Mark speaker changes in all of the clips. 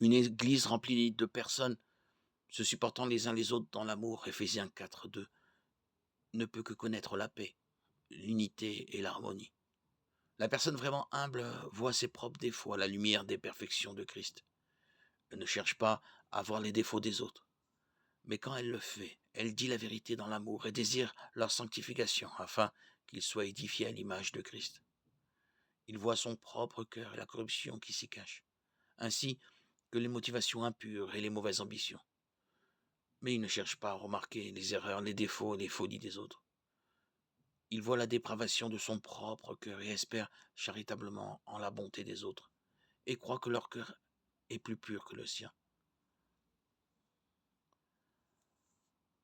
Speaker 1: Une église remplie de personnes se supportant les uns les autres dans l'amour, Éphésiens 4:2, ne peut que connaître la paix, l'unité et l'harmonie. La personne vraiment humble voit ses propres défauts à la lumière des perfections de Christ. Elle ne cherche pas à voir les défauts des autres. Mais quand elle le fait, elle dit la vérité dans l'amour et désire leur sanctification afin qu'ils soient édifiés à l'image de Christ. Il voit son propre cœur et la corruption qui s'y cache, ainsi que les motivations impures et les mauvaises ambitions. Mais il ne cherche pas à remarquer les erreurs, les défauts et les folies des autres. Il voit la dépravation de son propre cœur et espère charitablement en la bonté des autres, et croit que leur cœur est plus pur que le sien.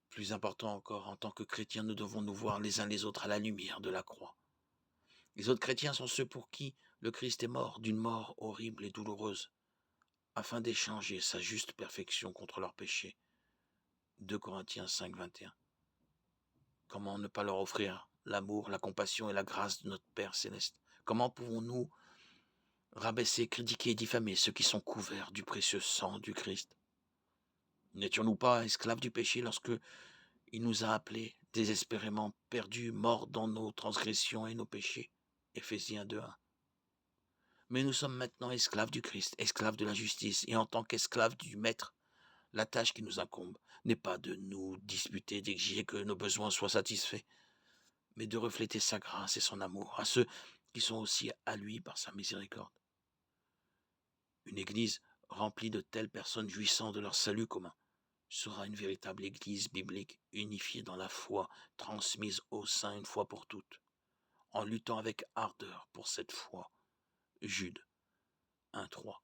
Speaker 1: Plus important encore, en tant que chrétiens, nous devons nous voir les uns les autres à la lumière de la croix. Les autres chrétiens sont ceux pour qui le Christ est mort d'une mort horrible et douloureuse, afin d'échanger sa juste perfection contre leurs péchés. 2 Corinthiens 5, 21. Comment ne pas leur offrir l'amour, la compassion et la grâce de notre Père céleste? Comment pouvons-nous rabaisser, critiquer et diffamer ceux qui sont couverts du précieux sang du Christ? N'étions-nous pas esclaves du péché lorsque il nous a appelés désespérément perdus, morts dans nos transgressions et nos péchés? Éphésiens 2:1. Mais nous sommes maintenant esclaves du Christ, esclaves de la justice, et en tant qu'esclaves du Maître, la tâche qui nous incombe n'est pas de nous disputer, d'exiger que nos besoins soient satisfaits, mais de refléter sa grâce et son amour à ceux qui sont aussi à lui par sa miséricorde. Une église remplie de telles personnes jouissant de leur salut commun sera une véritable église biblique, unifiée dans la foi, transmise au sein une fois pour toutes, en luttant avec ardeur pour cette foi. Jude 1:3.